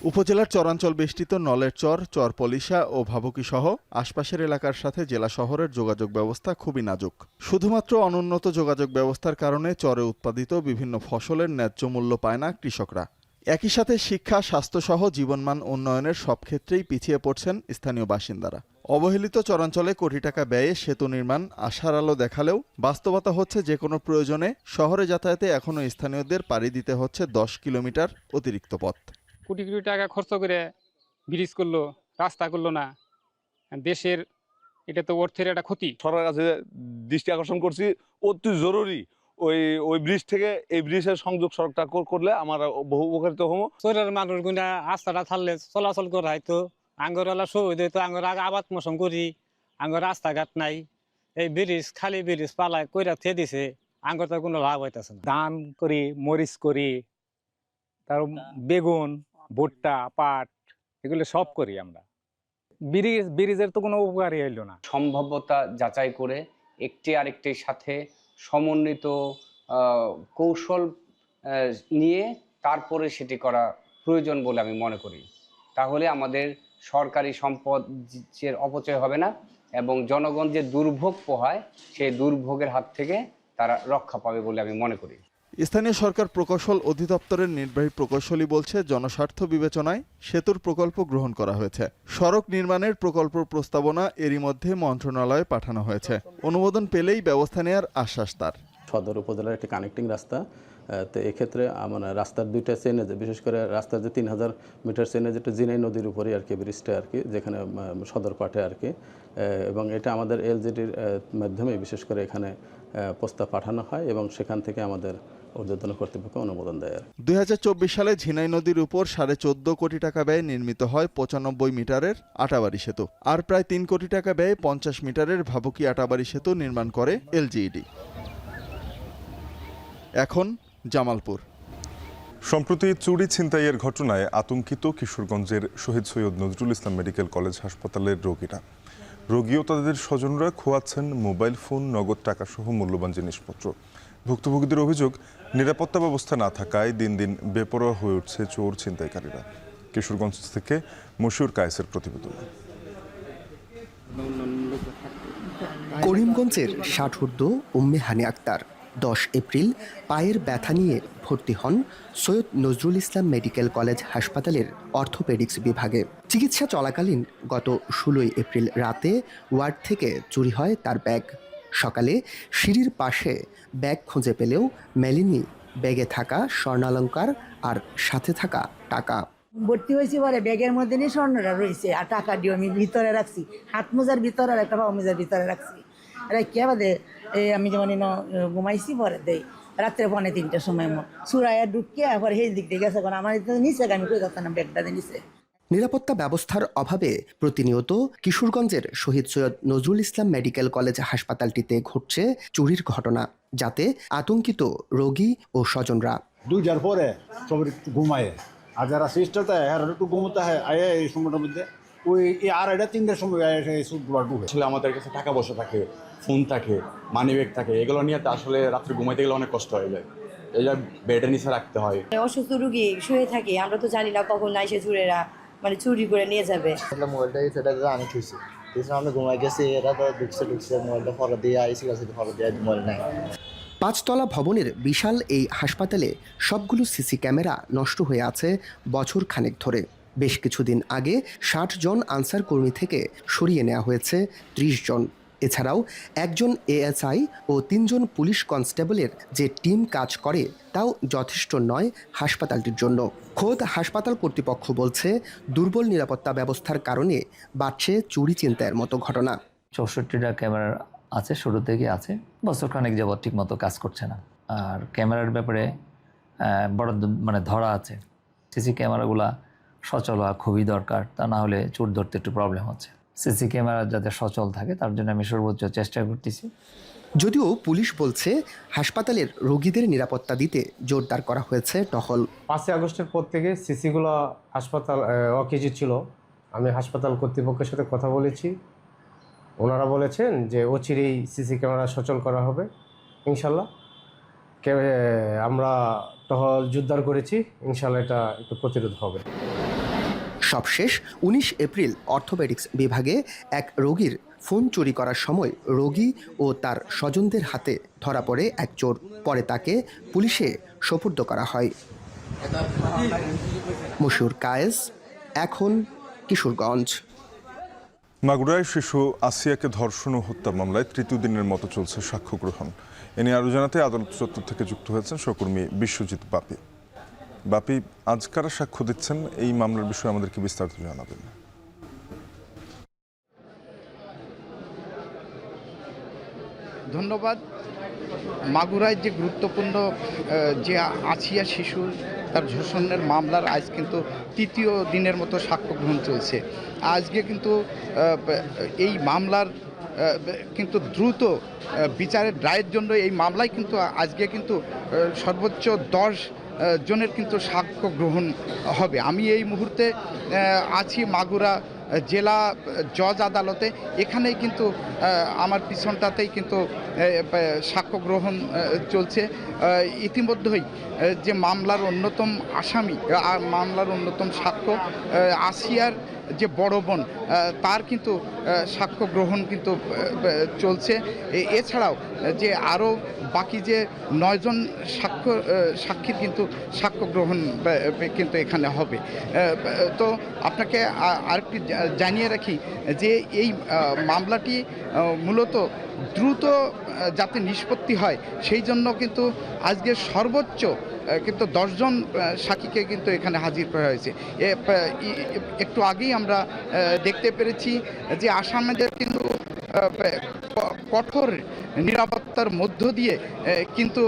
উপজেলার চরাঞ্চল বেষ্টিত নলের চর পলিশা ও ভাবকি সহ আশপাশের এলাকার সাথে জেলা শহরের যোগাযোগ ব্যবস্থা খুবই নাজুক। শুধুমাত্র অনুন্নত যোগাযোগ ব্যবস্থার কারণে চরে উৎপাদিত বিভিন্ন ফসলের ন্যায্য মূল্য পায় না কৃষকরা। একই সাথে শিক্ষা, স্বাস্থ্যসহ জীবনমান উন্নয়নের সব ক্ষেত্রেই পিছিয়ে পড়ছেন স্থানীয় বাসিন্দারা। অবহেলিত চরাঞ্চলে কোটি টাকা ব্যয়ে সেতু নির্মাণ আশার আলো দেখালেও বাস্তবতা হচ্ছে যে কোনো প্রয়োজনে শহরে যাতায়াতে এখনও স্থানীয়দের পাড়ি দিতে হচ্ছে 10 কিলোমিটার অতিরিক্ত পথ। কোটি কোটি টাকা খরচ করে ব্রিজ করলো, রাস্তা করলো না, দেশের এটা তো অর্থের একটা ক্ষতি। সরকারের কাছে দৃষ্টি আকর্ষণ করছি, অতি জরুরি ওই ব্রিজ থেকে এই ব্রিজের সংযোগ সড়কটা করলে আমার বহু উপকারিত হবো। শহরের মানুষগুলা রাস্তাটা ছাড়লে চলাচল করা হয়তো, আঙ্গরওয়ালা সুবিধা হইতো, আঙ্গর আগে আবাদ মোসম করি, আঙ্গর রাস্তাঘাট নাই, এই ব্রিজ খালি ব্রিজ পালায় কইরা থিয়ে দিছে, আঙ্গর তো কোনো লাভ হইতেছে না। ধান করি, মরিচ করি, তার বেগুন, ভুট্টা, পাট, এগুলো সব করি আমরা। ব্রিজের তো কোনো উপকারই হইল না। সম্ভাব্যতা যাচাই করে একটি আরেকটির সাথে সমন্বিত কৌশল নিয়ে তারপরে সেটি করা প্রয়োজন বলে আমি মনে করি। তাহলে আমাদের সরকারি সম্পদের অপচয় হবে না এবং জনগণ যে দুর্ভোগ পোহায় সেই দুর্ভোগের হাত থেকে তারা রক্ষা পাবে বলে আমি মনে করি। স্থানীয় সরকার প্রকৌশল অধিদপ্তরের নির্বাহী প্রকৌশলী বলছে, জনস্বার্থ বিবেচনায় সেতুর প্রকল্প গ্রহণ করা হয়েছে। সড়ক নির্মাণের প্রকল্প প্রস্তাবনা এরই মধ্যে মন্ত্রণালয়ে পাঠানো হয়েছে। অনুমোদন পেলেই ব্যবস্থা নেওয়ার আশ্বাস তার। সদর উপজেলার একটি কানেক্টিং রাস্তা, তো এক্ষেত্রে মানে রাস্তার দুইটা চেনেজ, বিশেষ করে রাস্তার যে 3000 মিটার চেনেজ, যেটা জিনাই নদীর উপরে আর কি ব্রিজটা আর কি, যেখানে সদর পাঠে আর কি, এবং এটা আমাদের এলজিডির মাধ্যমে বিশেষ করে এখানে প্রস্তাব পাঠানো হয় এবং সেখান থেকে আমাদের ঊর্ধ্বতন কর্তৃপক্ষ অনুমোদন দেয়। 2024 সালে ঝিনাই নদীর উপর 14.5 কোটি টাকা ব্যয়ে নির্মিত হয় 95 মিটারের আটাবাড়ি সেতু, আর প্রায় 3 কোটি টাকা ব্যয়ে 50 মিটারের ভাবুকি আটাবাড়ি সেতু নির্মাণ করে এলজিইডি। এখন জামালপুর। সম্প্রতি চুরি ছিনতাইয়ের ঘটনায় আতঙ্কিত কিশোরগঞ্জের শহীদ সৈয়দ নজরুল ইসলাম মেডিকেল কলেজ হাসপাতালের রোগীরা। রোগী ও তাদের স্বজনরা খোয়াচ্ছেন মোবাইল ফোন, নগদ টাকাসহ মূল্যবান জিনিসপত্র। ভুক্তভোগীদের অভিযোগ, নিরাপত্তা ব্যবস্থা না থাকায় দিন দিন বেপরোয়া হয়ে উঠছে চোর ছিনতাইকারীরা। কিশোরগঞ্জ থেকে মশিউর কায়েসের প্রতিবেদন। করিমগঞ্জের ষাটঊর্ধ্ব উম্মে হানি আক্তার 10 এপ্রিল পায়ের ব্যথা নিয়ে ভর্তি হন সৈয়দ নজরুল ইসলাম মেডিকেল কলেজ হাসপাতালের অর্থোপেডিক্স বিভাগে। চিকিৎসা চলাকালীন গত 16 এপ্রিল রাতে ওয়ার্ড থেকে চুরি হয় তার ব্যাগ। সকালে সিঁড়ির পাশে ব্যাগ খুঁজে পেলেও মেলেনি ব্যাগে থাকা স্বর্ণালংকার আর সাথে থাকা টাকা। ভর্তি হয়েছি পরে ব্যাগের মধ্যে নিয়ে স্বর্ণটা রয়েছে আর টাকা দিয়ে আমি ভিতরে রাখছি, হাত মোজার ভিতরে আর একটা পা মোজার ভিতরে রাখছি। আর কে বাদে আমি যেমন ঘুমাইছি পরে দেই রাত্রে 2:45টার সময় সুরাইয়া ঢুকিয়ে পরে সেই দিক দিয়ে গেছে, কারণ আমার নিচে আমি কই যাচ্ছি না, ব্যাগটা নিচে। নিরাপত্তা ব্যবস্থার অভাবে প্রতিনিয়ত কিশোরগঞ্জের শহীদ সৈয়দ নজরুল ইসলাম মেডিকেল কলেজ হাসপাতালটিতে ঘটছে চুরির ঘটনা, যাতে আতঙ্কিত রোগী ও স্বজনরা। 2টার পরে সব ঘুমায়, আর যারা সিস্টার থাকে আর একটু ঘুমোতে হয় আয় এই সময়টার মধ্যে ওই 2:30-3টার সময় আসলে আমাদের কাছে টাকা পয়সা থাকে, ফোন থাকে, মানি ব্যাগ থাকে, এগুলো নিয়ে তো আসলে রাত্রে ঘুমাইতে গেলে অনেক কষ্ট হয়ে যায়। এই যে বেডের নিচে রাখতে হয়। অসুস্থ রুগী শুয়ে থাকি, আমরা তো জানি না কখন এসে চুরেরা চুরি করে নিয়ে যাবে। মোবাইলটা সেটা আমি খুঁজছি, আমি ঘুমাই গেছি, এরা তো ঢুকছে মোবাইলটা ফলো দিয়ে আইসি ফলো দিয়ে মোবাইল নাই। 5 তলা ভবনের বিশাল এই হাসপাতালে সবগুলো সিসি ক্যামেরা নষ্ট হয়ে আছে বছর খানেক ধরে। বেশ কিছুদিন আগে 60 জন আনসার কর্মী থেকে সরিয়ে নেওয়া হয়েছে 30 জন। এছাড়াও একজন এএসআই ও 3 জন পুলিশ কনস্টেবলের যে টিম কাজ করে তাও যথেষ্ট নয় হাসপাতালটির জন্য। খোদ হাসপাতাল কর্তৃপক্ষ বলছে, দুর্বল নিরাপত্তা ব্যবস্থার কারণে বাড়ছে চুরি ছিনতাইয়ের মতো ঘটনা। 64টা ক্যামেরা আছে, শুরু থেকে আছে, বছর খানেক যাবত ঠিক মতো কাজ করছে না। আর ক্যামেরার ব্যাপারে বড় ধরা আছে। সিসি ক্যামেরাগুলা সচল হওয়া খুবই দরকার, তা না হলে চোর ধরতে একটু প্রবলেম হচ্ছে। সিসি ক্যামেরা যাতে সচল থাকে তার জন্য আমি সর্বোচ্চ চেষ্টা করতেছি। যদিও পুলিশ বলছে হাসপাতালের রোগীদের নিরাপত্তা দিতে জোরদার করা হয়েছে টহল। 5 আগস্টের পর থেকে সিসিগুলো হাসপাতাল অকেজি ছিল। আমি হাসপাতাল কর্তৃপক্ষের সাথে কথা বলেছি, ওনারা বলেছেন যে অচিরেই সিসি ক্যামেরা সচল করা হবে ইনশাল্লাহ। আমরা টহল জোরদার করেছি, ইনশাল্লাহ এটা একটু প্রতিরোধ হবে। সবশেষ 19 এপ্রিল অর্থোপেডিক্স বিভাগে এক রোগীর ফোন চুরি করার সময় রোগী ও তার স্বজনদের হাতে ধরা পড়ে এক চোর। পরে তাকে পুলিশে সোপর্দ করা হয়। মশিউর কায়েস, এখন কিশোরগঞ্জ। মাগুরায় শিশু আসিয়াকে ধর্ষণ ও হত্যা মামলায় তৃতীয় দিনের মতো চলছে সাক্ষ্য গ্রহণ। এ নিয়ে আরও জানাতে আদালত চত্বর থেকে যুক্ত হয়েছেন সহকর্মী বিশ্বজিৎ বাপি। বাপি, আজ কারা সাক্ষ্য দিচ্ছেন, এই মামলার বিষয়ে আমাদেরকে বিস্তারিত জানাবেন। ধন্যবাদ। মাগুরায় যে গুরুত্বপূর্ণ যে আসিয়া শিশু তার ধর্ষণের মামলার আজ কিন্তু তৃতীয় দিনের মতো সাক্ষ্য গ্রহণ চলছে। আজকে কিন্তু এই মামলার কিন্তু দ্রুত বিচারের রায়ের জন্য এই মামলায় কিন্তু আজকে কিন্তু সর্বোচ্চ 10 জনের কিন্তু সাক্ষ্য গ্রহণ হবে। আমি এই মুহূর্তে আছি মাগুরা জেলা জজ আদালতে, এখানেই কিন্তু আমার পিছনটাতেই কিন্তু সাক্ষ্য গ্রহণ চলছে। ইতিমধ্যেই যে মামলার অন্যতম আসামি আর মামলার অন্যতম সাক্ষ্য আসিয়ার যে বড় বোন, তার কিন্তু সাক্ষ্য গ্রহণ কিন্তু চলছে। এছাড়াও যে আরও বাকি যে 9 জন সাক্ষীর কিন্তু সাক্ষ্য গ্রহণ কিন্তু এখানে হবে। তো আপনাকে আরেকটি জানিয়ে রাখি যে এই মামলাটি মূলত দ্রুত যাতে নিষ্পত্তি হয় সেই জন্য কিন্তু আজকে সর্বোচ্চ কিন্তু 10 জন সাক্ষীকে কিন্তু এখানে হাজির করা হয়েছে। একটু আগেই আমরা দেখতে পেরেছি যে আসামিদের কিন্তু কঠোর নিরাপত্তার মধ্য দিয়ে কিন্তু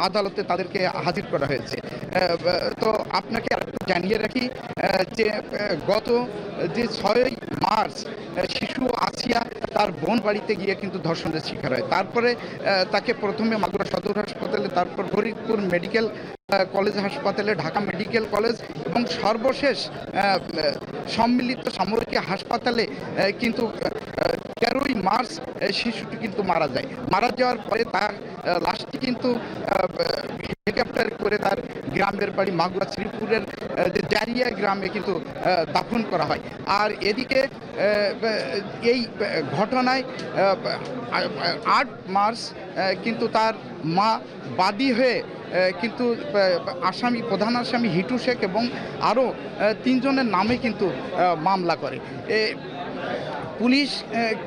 আদালতে তাদেরকে হাজির করা হয়েছে। তো আপনাকে জানিয়ে রাখি যে গত যে 6 মার্চ শিশু আসিয়া তার বোন বাড়িতে গিয়ে কিন্তু ধর্ষণের শিকার হয়। তারপরে তাকে প্রথমে মাগুরা সদর হাসপাতালে, তারপর ফরিদপুর মেডিকেল কলেজ হাসপাতালে, ঢাকা মেডিকেল কলেজ এবং সর্বশেষ সম্মিলিত সামরিক হাসপাতালে কিন্তু 13ই মার্চ শিশুটি কিন্তু মারা যায়। মারা যাওয়ার পরে তার লাশটি কিন্তু হেলিকপ্টার করে তার গ্রামের বাড়ি মাগুরা শ্রীপুরের যে জারিয়া গ্রামে কিন্তু দাফন করা হয়। আর এদিকে এই ঘটনায় 8 মার্চ কিন্তু তার মা বাদী হয়ে কিন্তু প্রধান আসামি হিটু শেখ এবং আরও 3 জনের নামে কিন্তু মামলা করে। পুলিশ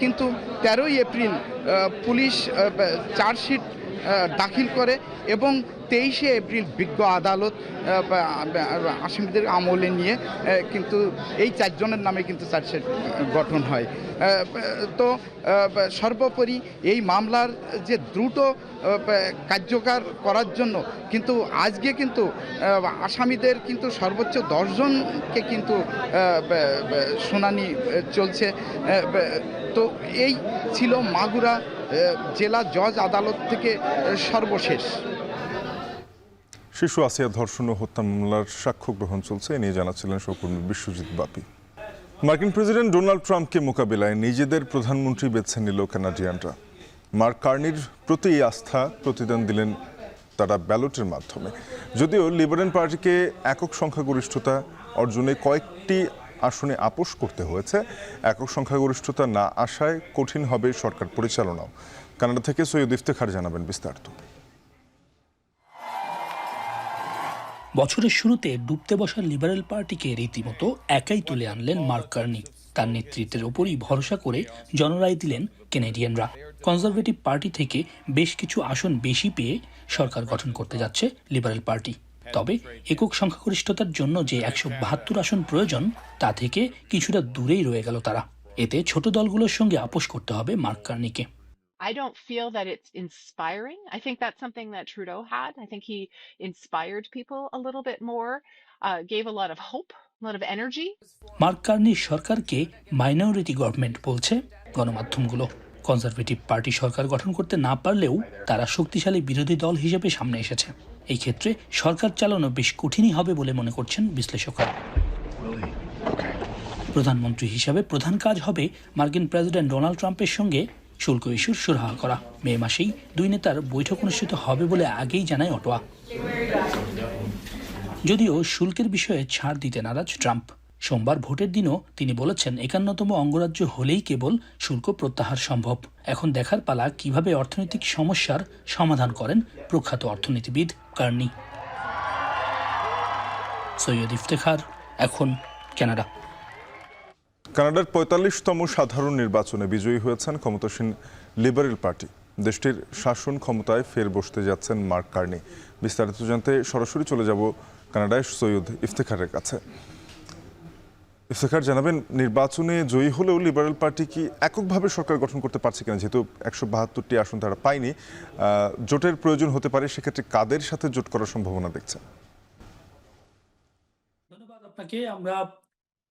কিন্তু 13ই এপ্রিল পুলিশ চার্জশিট দাখিল করে এবং 23শে এপ্রিল বিজ্ঞ আদালত আসামিদের আমলে নিয়ে কিন্তু এই 4 জনের নামে কিন্তু চার্জশিট গঠন হয়। তো সর্বোপরি এই মামলার যে দ্রুত কার্যকর করার জন্য কিন্তু আজকে কিন্তু আসামিদের কিন্তু সর্বোচ্চ 10 জনকে কিন্তু শুনানি চলছে। তো এই ছিল মাগুরা জেলা জজ আদালত থেকে সর্বশেষ। শিশু আসিয়া ধর্ষণ ও হত্যা মামলার সাক্ষ্য গ্রহণ চলছে, এ নিয়ে জানাচ্ছিলেন সহকর্মী বিশ্বজিৎ বাপি। মার্কিন প্রেসিডেন্ট ডোনাল্ড ট্রাম্পকে মোকাবিলায় নিজেদের প্রধানমন্ত্রী বেছে নিল কানাডিয়ানরা। মার্ক কার্নির প্রতি আস্থা প্রতিদান দিলেন তারা ব্যালটের মাধ্যমে। যদিও লিবারেল পার্টিকে একক সংখ্যাগরিষ্ঠতা অর্জনে কয়েকটি আসনে আপোষ করতে হয়েছে, একক সংখ্যাগরিষ্ঠতা না আসায় কঠিন হবে সরকার পরিচালনাও। কানাডা থেকে সৈয়দ ইফতেখার জানাবেন বিস্তারিত। বছরের শুরুতে ডুবতে বসা লিবারেল পার্টিকে রীতিমতো একাই তুলে আনলেন মার্ক কার্নি। তার নেতৃত্বের ওপরই ভরসা করে জনরায় দিলেন কানাডিয়ানরা। কনজারভেটিভ পার্টি থেকে বেশ কিছু আসন বেশি পেয়ে সরকার গঠন করতে যাচ্ছে লিবারেল পার্টি। তবে একক সংখ্যাগরিষ্ঠতার জন্য যে 172 আসন প্রয়োজন তা থেকে কিছুটা দূরেই রয়ে গেল তারা। এতে ছোট দলগুলোর সঙ্গে আপোষ করতে হবে mark কার্নিকে। I don't feel that it's inspiring. I think that's something that Trudeau had. I think he inspired people a little bit more, gave a lot of hope, a lot of energy. Mark কার্নির সরকারকে minority government বলছে গণমাধ্যমগুলো। Conservative party সরকার গঠন করতে না পারলেও তারা শক্তিশালী বিরোধী দল হিসেবে সামনে এসেছে। এই ক্ষেত্রে সরকার চালানো বেশ কঠিনই হবে বলে মনে করছেন বিশ্লেষকরা। প্রধানমন্ত্রী হিসাবে প্রধান কাজ হবে মার্কিন প্রেসিডেন্ট ডোনাল্ড ট্রাম্পের সঙ্গে শুল্ক ইস্যুর সুরাহা করা। মে মাসেই দুই নেতার বৈঠক অনুষ্ঠিত হবে বলে আগেই জানায় অটোয়া। যদিও শুল্কের বিষয়ে ছাড় দিতে নারাজ ট্রাম্প। সোমবার ভোটের দিনও তিনি বলেছেন 51তম অঙ্গরাজ্য হলেই কেবল শুল্ক প্রত্যাহার সম্ভব। এখন দেখার পালা কিভাবে অর্থনৈতিক সমস্যার সমাধান করেন প্রখ্যাত অর্থনীতিবিদ কার্নি। সৈয়দ ইফতেখার, এখন কানাডা। কানাডার 45তম সাধারণ নির্বাচনে বিজয়ী হয়েছেন ক্ষমতাসীন লিবারেল পার্টি। দেশটির শাসন ক্ষমতায় ফের বসতে যাচ্ছেন মার্ক কার্নি। বিস্তারিত জানতে সরাসরি চলে যাব কানাডায় সৈয়দ ইফতেখারের কাছে। ইফতেখার, জানাবেন নির্বাচনে জয়ী হলেও লিবারেল পার্টি কি এককভাবে সরকার গঠন করতে পারছে কিনা? যেহেতু 172টি আসন তারা পায়নি, জোটের প্রয়োজন হতে পারে, সেক্ষেত্রে কাদের সাথে জোট করার সম্ভাবনা দেখছেন? ধন্যবাদ আপনাকে। আমরা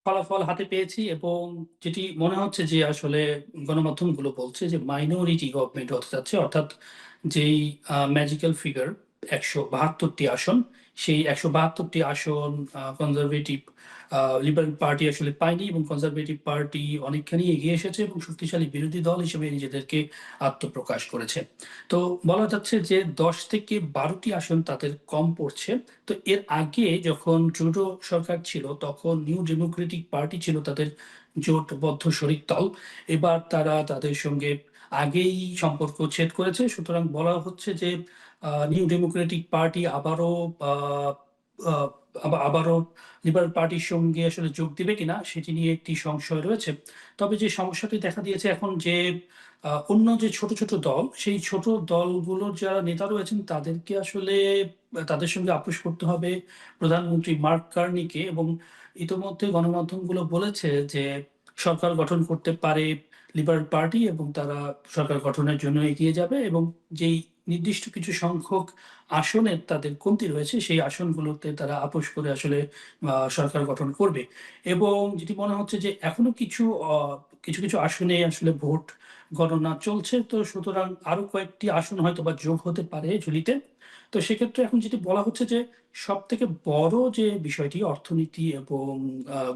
ফলাফল হাতে পেয়েছি এবং যেটি মনে হচ্ছে যে আসলে গণমাধ্যমগুলো বলছে যে মাইনরিটি গভর্নমেন্ট হতে যাচ্ছে, অর্থাৎ যেই ম্যাজিক্যাল ফিগার 172টি আসন সেই 172টি আসন কনজারভেটিভ লিবারেল পার্টি আসলে পায়নি, এবং কনজারভেটিভ পার্টি অনেকখানি এগিয়ে এসেছে এবং শক্তিশালী বিরোধী দল হিসেবে নিজেদেরকে আত্মপ্রকাশ করেছে। তো বলা যাচ্ছে যে 10 থেকে 12টি আসন তাদের কম পড়ছে। তো এর আগে যখন ট্রুডো সরকার ছিল তখন নিউ ডেমোক্রেটিক পার্টি ছিল তাদের জোটবদ্ধ শরিক দল। এবার তারা তাদের সঙ্গে আগেই সম্পর্ক ছেদ করেছে। সুতরাং বলা হচ্ছে যে নিউ ডেমোক্রেটিক পার্টি আবারও লিবারেল পার্টির সঙ্গে আসলে যোগ দিবে কিনা সেটি নিয়ে একটি সংশয় রয়েছে। তবে যে সমস্যাটি দেখা দিয়েছে এখন যে অন্য যে ছোট ছোট দল, সেই ছোট দলগুলোর যারা নেতা রয়েছেন তাদেরকে আসলে তাদের সঙ্গে আপোষ করতে হবে প্রধানমন্ত্রী মার্ক কার্নিকে, এবং ইতোমধ্যে গণমাধ্যমগুলো বলেছে যে সরকার গঠন করতে পারে লিবারেল পার্টি এবং তারা সরকার গঠনের জন্য এগিয়ে যাবে, এবং যেই নির্দিষ্ট কিছু সংখ্যক আসনের তাদের কমতি রয়েছে সেই আসনগুলোতে তারা আপোষ করে আসলে সরকার গঠন করবে। এবং যেটি মনে হচ্ছে যে এখনো কিছু কিছু আসনে আসলে ভোট গণনা চলছে, তো সুতরাং আরো কয়েকটি আসন হয়তো বা যোগ হতে পারে ঝুলিতে। তো সেক্ষেত্রে এখন যেটি বলা হচ্ছে যে সব থেকে বড় যে বিষয়টি অর্থনীতি এবং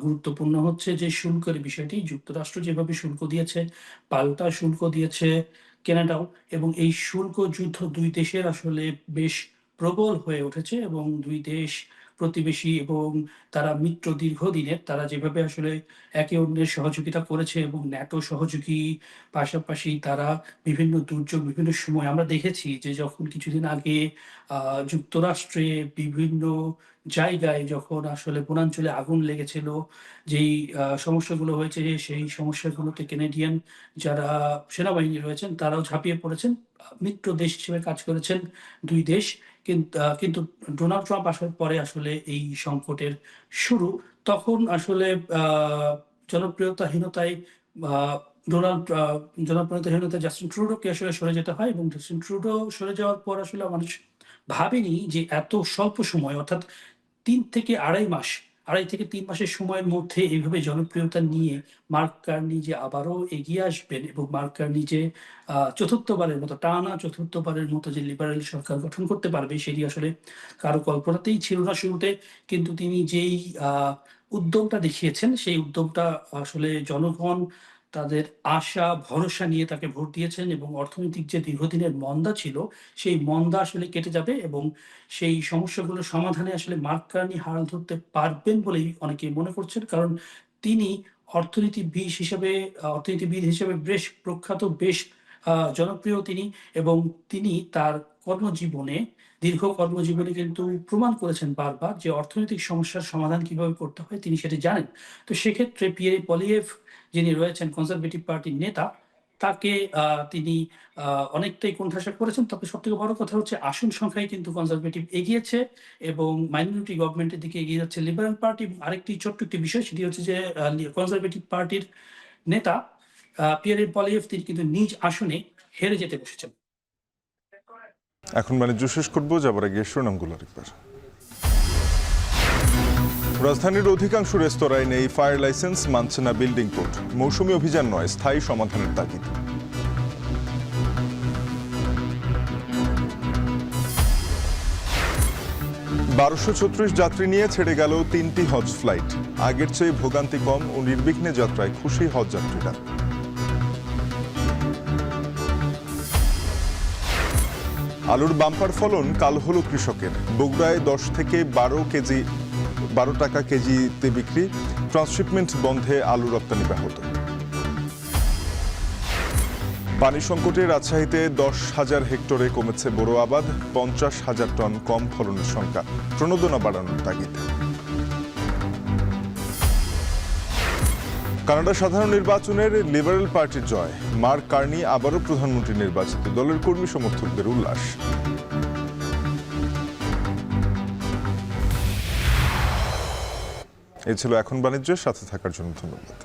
গুরুত্বপূর্ণ হচ্ছে যে শুল্কের বিষয়টি। যুক্তরাষ্ট্র যেভাবে শুল্ক দিয়েছে, পাল্টা শুল্ক দিয়েছে কানাডাও, এবং এই শুল্ক যুদ্ধ দুই দেশের আসলে বেশ প্রবল হয়ে উঠেছে, এবং দুই দেশ প্রতিবেশী এবং তারা মিত্র দীর্ঘদিনের, তারা যেভাবে আসলে একে অন্যের সহযোগিতা করেছে এবং ন্যাটো সহযোগী, পাশাপাশি তারা বিভিন্ন দুর্যোগ বিভিন্ন সময় আমরা দেখেছি যে যখন কিছুদিন আগে যুক্তরাষ্ট্রে বিভিন্ন জায়গায় যখন আসলে বনাঞ্চলে আগুন লেগেছিল, যেই সমস্যাগুলো হয়েছে সেই সমস্যাগুলোতে কেনেডিয়ান যারা সেনাবাহিনী রয়েছেন তারাও ঝাঁপিয়ে পড়েছেন, মিত্র দেশ হিসেবে কাজ করেছেন দুই দেশ। কিন্তু ডোনাল্ড ট্রাম্প আসার পরে আসলে এই সংকটের শুরু, তখন আসলে জনপ্রিয়তাহীনতায় জনপ্রিয়তাহীনতায় জাস্টিন ট্রুডোকে আসলে সরে যেতে হয়, এবং জাস্টিন ট্রুডো সরে যাওয়ার পর আসলে মানুষ ভাবেনি যে এত স্বল্প সময়, অর্থাৎ 2.5 থেকে 3 মাসের সময়ের মধ্যে এইভাবে জনপ্রিয়তা নিয়ে মার্ক কার্নি যে আবারও এগিয়ে আসবেন, এবং মার্ক কার্নি যে টানা চতুর্থবারের মতো যে লিবারেল সরকার গঠন করতে পারবে সেটি আসলে কারো কল্পনাতেই ছিল না শুরুতে। কিন্তু তিনি যেই উদ্যমটা দেখিয়েছেন সেই উদ্যমটা আসলে জনগণ তাদের আশা ভরসা নিয়ে তাকে ভোট দিয়েছেন, এবং অর্থনৈতিক যে দীর্ঘদিনের মন্দা ছিল সেই মন্দা আসলে কেটে যাবে, এবং সেই সমস্যাগুলো সমাধানে আসলে মার্ক কার্নি হাল ধরতে পারবেন বলেই অনেকেই মনে করছেন। কারণ তিনি অর্থনীতিবিদ হিসেবে বেশ প্রখ্যাত, বেশ জনপ্রিয় তিনি, এবং তিনি তার দীর্ঘ কর্মজীবনে কিন্তু প্রমাণ করেছেন বারবার যে অর্থনৈতিক সমস্যার সমাধান কিভাবে করতে হয় তিনি সেটি জানেন। তো সেক্ষেত্রে পিয়েরে পলিয়েভ যিনি রয়েছেন কনজারভেটিভ পার্টির নেতা, তাকে তিনি অনেকটাই কোণঠাসা করেছেন। তবে সবথেকে বড় কথা হচ্ছে আসন সংখ্যায় কিন্তু কনজারভেটিভ এগিয়েছে এবং মাইনরিটি গভর্নমেন্টের দিকে এগিয়ে যাচ্ছে লিবারেল পার্টি। আরেকটি ছোট্ট একটি বিষয়, সেটি হচ্ছে যে কনজারভেটিভ পার্টির নেতা পিয়েরে পলিয়েভ তিনি কিন্তু নিজ আসনে হেরে যেতে বসেছেন। এখন বাণিজ্য শেষ করবো, যাবার আগে শিরোনামগুলো আরেকবার। রাজধানীর অধিকাংশ রেস্তোরাঁয় নেই ফায়ার লাইসেন্স, মানছে না বিল্ডিং কোড। মৌসুমী অভিযান নয়, স্থায়ী সমাধানের তাগিদ। $1236 যাত্রী নিয়ে ছেড়ে গেল 3টি হজ ফ্লাইট। আগের চেয়ে ভোগান্তি কম ও নির্বিঘ্নে যাত্রায় খুশি হজ যাত্রীরা। আলুর বাম্পার ফলন কাল হলো কৃষকের। বগুড়ায় 10 থেকে 12 টাকা কেজিতে বিক্রি। ট্রান্সশিপমেন্ট বন্ধে আলু রপ্তানি ব্যাহত। পানি সংকটে রাজশাহীতে 10,000 হেক্টরে কমেছে বোরো আবাদ। 50,000 টন কম ফলনের সংখ্যা, প্রণোদনা বাড়ানোর তাগিদ। কানাডা সাধারণ নির্বাচনের লিবারেল পার্টির জয়। মার্ক কার্নি আবারও প্রধানমন্ত্রী নির্বাচিত, দলের কর্মী সমর্থকদের উল্লাস। এই ছিল এখন বাণিজ্যের সাথে থাকার জন্য ধন্যবাদ।